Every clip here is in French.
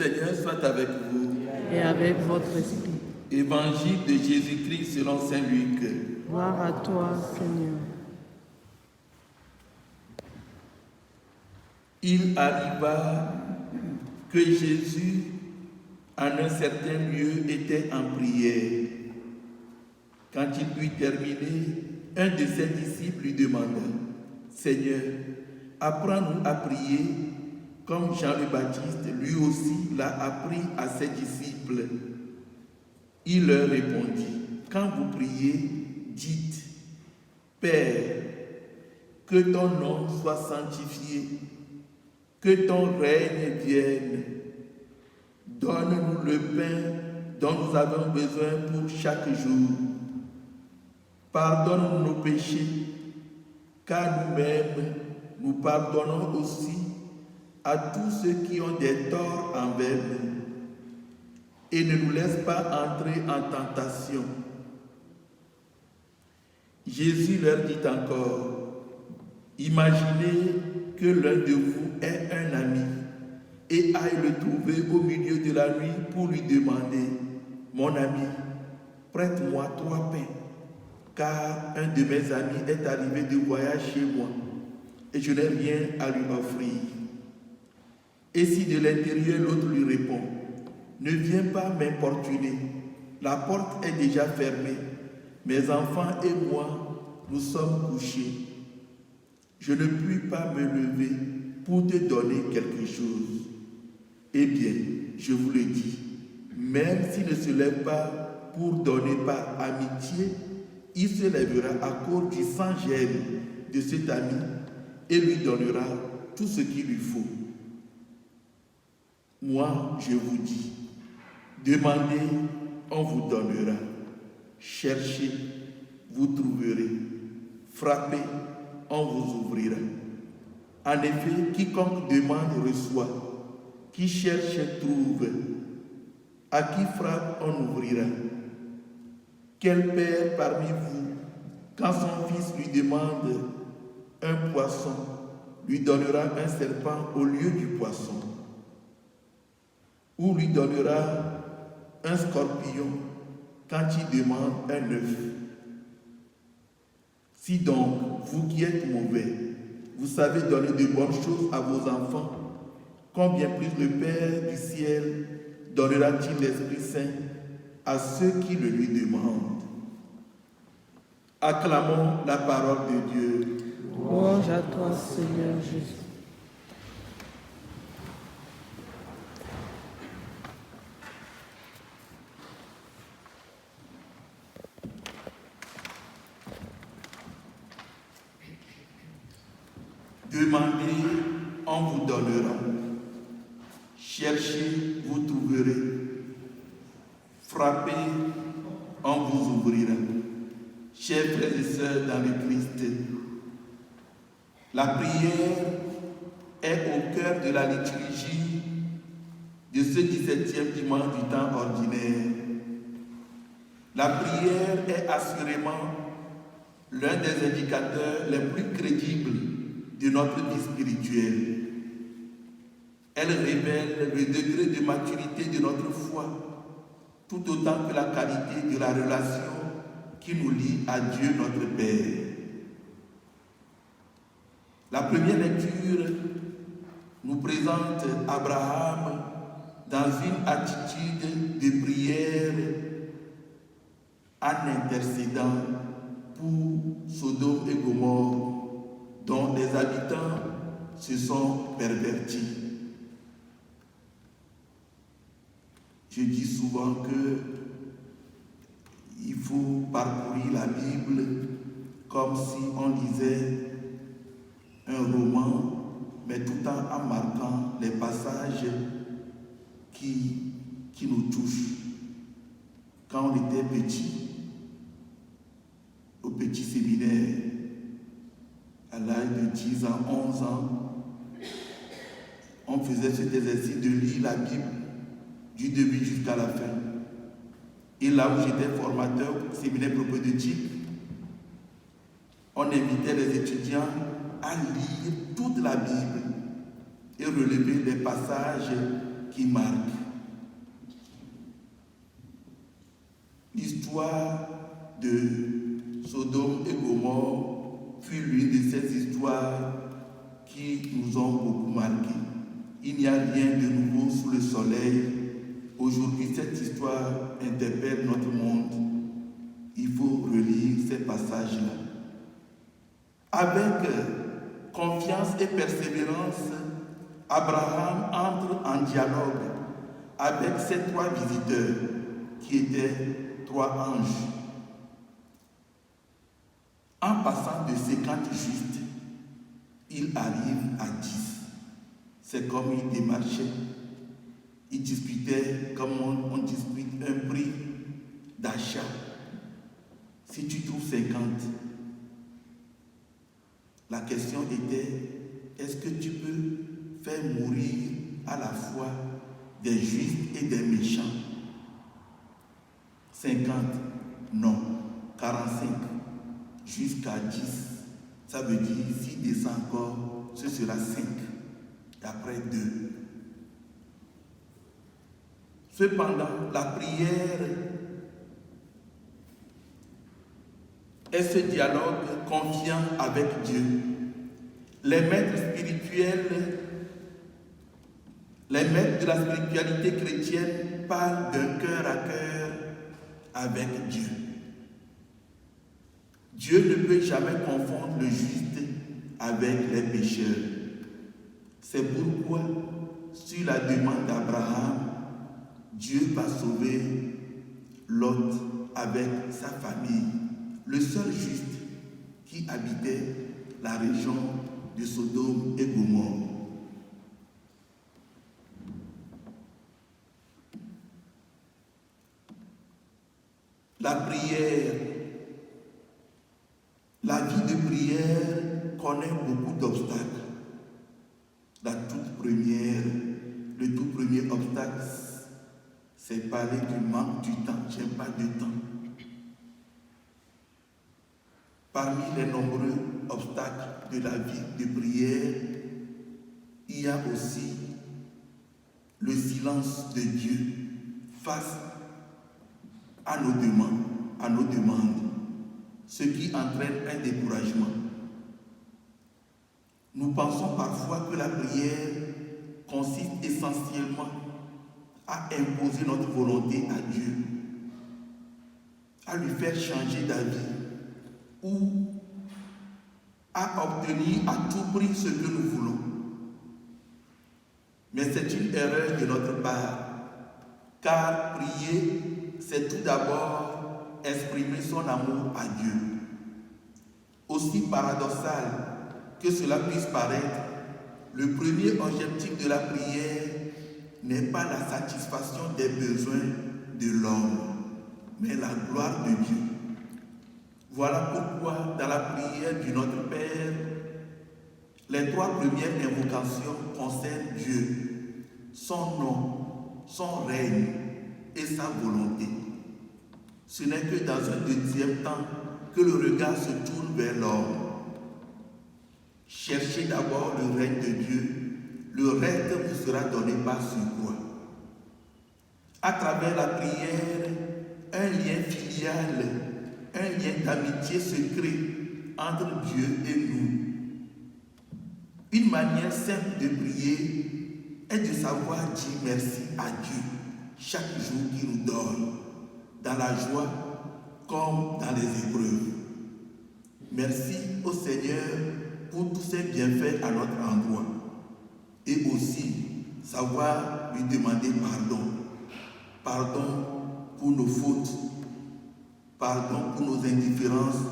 Seigneur soit avec vous. Et avec votre esprit. Évangile de Jésus-Christ selon saint Luc. Gloire à toi, Seigneur. Il arriva que Jésus, en un certain lieu, était en prière. Quand il eut terminé, un de ses disciples lui demanda: Seigneur, apprends-nous à prier, comme Jean le Baptiste, lui aussi, l'a appris à ses disciples. Il leur répondit: quand vous priez, dites: Père, que ton nom soit sanctifié, que ton règne vienne. Donne-nous le pain dont nous avons besoin pour chaque jour. Pardonne nos péchés, car nous-mêmes, nous pardonnons aussi à tous ceux qui ont des torts envers nous. Et ne nous laisse pas entrer en tentation. Jésus leur dit encore: imaginez que l'un de vous ait un ami et aille le trouver au milieu de la nuit pour lui demander: mon ami, prête-moi 3 pains, car un de mes amis est arrivé de voyage chez moi et je n'ai rien à lui offrir. Et si de l'intérieur l'autre lui répond: ne viens pas m'importuner, la porte est déjà fermée, mes enfants et moi, nous sommes couchés. Je ne puis pas me lever pour te donner quelque chose. Eh bien, je vous le dis, même s'il ne se lève pas pour donner par amitié, il se lèvera à cause du sans-gêne de cet ami et lui donnera tout ce qu'il lui faut. Moi, je vous dis, demandez, on vous donnera. Cherchez, vous trouverez. Frappez, on vous ouvrira. En effet, quiconque demande reçoit. Qui cherche trouve. À qui frappe, on ouvrira. Quel père parmi vous, quand son fils lui demande un poisson, lui donnera un serpent au lieu du poisson? Ou lui donnera un scorpion quand il demande un œuf? Si donc, vous qui êtes mauvais, vous savez donner de bonnes choses à vos enfants, combien plus le Père du ciel donnera-t-il l'Esprit Saint à ceux qui le lui demandent? Acclamons la parole de Dieu. Louange à toi, Seigneur Jésus. Demandez, on vous donnera. Cherchez, vous trouverez. Frappez, on vous ouvrira. Chers frères et sœurs dans le Christ, la prière est au cœur de la liturgie de ce 17e dimanche du temps ordinaire. La prière est assurément l'un des indicateurs les plus crédibles de notre vie spirituelle. Elle révèle le degré de maturité de notre foi, tout autant que la qualité de la relation qui nous lie à Dieu notre Père. La première lecture nous présente Abraham dans une attitude de prière en intercédant pour Sodome et Gomorrhe, dont les habitants se sont pervertis. Je dis souvent qu'il faut parcourir la Bible comme si on lisait un roman, mais tout en marquant les passages qui nous touchent. Quand on était petit, au petit séminaire, à l'âge de 10 ans, 11 ans, on faisait cet exercice de lire la Bible du début jusqu'à la fin. Et là où j'étais formateur au séminaire propédeutique, on invitait les étudiants à lire toute la Bible et relever les passages qui marquent. L'histoire de Sodome et Gomorrhe fut l'une de ces histoires qui nous ont beaucoup marqués. Il n'y a rien de nouveau sous le soleil. Aujourd'hui, cette histoire interpelle notre monde. Il faut relire ces passages-là. Avec confiance et persévérance, Abraham entre en dialogue avec ces trois visiteurs qui étaient trois anges. En passant de 50 justes, il arrive à 10. C'est comme il démarchait. Il discutait comme on discute un prix d'achat. Si tu trouves 50, la question était, est-ce que tu peux faire mourir à la fois des justes et des méchants? 50, non. 45, jusqu'à 10. Ça veut dire, s'il descend encore, ce sera 5. Et après 2. Cependant, la prière est ce dialogue confiant avec Dieu. Les maîtres spirituels, les maîtres de la spiritualité chrétienne parlent d'un cœur à cœur avec Dieu. Dieu ne peut jamais confondre le juste avec les pécheurs. C'est pourquoi, sur la demande d'Abraham, Dieu va sauver Lot avec sa famille, le seul juste qui habitait la région de Sodome et Gomorrhe. La prière, la vie de prière connaît beaucoup d'obstacles. Le tout premier obstacle, c'est parler du manque du temps. J'aime pas de temps. Parmi les nombreux obstacles de la vie de prière, il y a aussi le silence de Dieu face à nos demandes, ce qui entraîne un découragement. Nous pensons parfois que la prière consiste essentiellement à imposer notre volonté à Dieu, à lui faire changer d'avis ou à obtenir à tout prix ce que nous voulons. Mais c'est une erreur de notre part, car prier, c'est tout d'abord exprimer son amour à Dieu. Aussi paradoxal que cela puisse paraître, le premier objectif de la prière n'est pas la satisfaction des besoins de l'homme, mais la gloire de Dieu. Voilà pourquoi dans la prière du Notre Père, les trois premières invocations concernent Dieu, son nom, son règne et sa volonté. Ce n'est que dans un deuxième temps que le regard se tourne vers l'homme. Cherchez d'abord le règne de Dieu, le reste vous sera donné par surcroît. À travers la prière, un lien filial, un lien d'amitié se crée entre Dieu et nous. Une manière simple de prier est de savoir dire merci à Dieu chaque jour qu'il nous donne, dans la joie comme dans les épreuves. Merci au Seigneur pour tous ses bienfaits à notre endroit. Et aussi savoir lui demander pardon. Pardon pour nos fautes. Pardon pour nos indifférences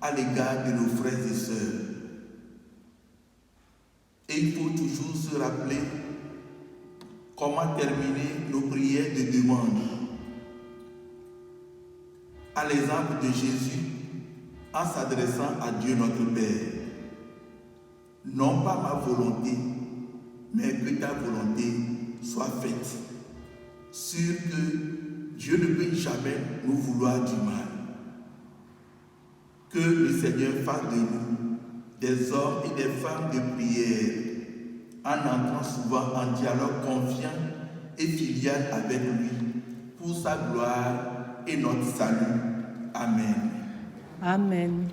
à l'égard de nos frères et sœurs. Et il faut toujours se rappeler comment terminer nos prières de demande. À l'exemple de Jésus en s'adressant à Dieu notre Père. Non pas ma volonté, mais que ta volonté soit faite. Sûr que Dieu ne peut jamais nous vouloir du mal. Que le Seigneur fasse de nous des hommes et des femmes de prière, en entrant souvent en dialogue confiant et filial avec lui, pour sa gloire et notre salut. Amen. Amen.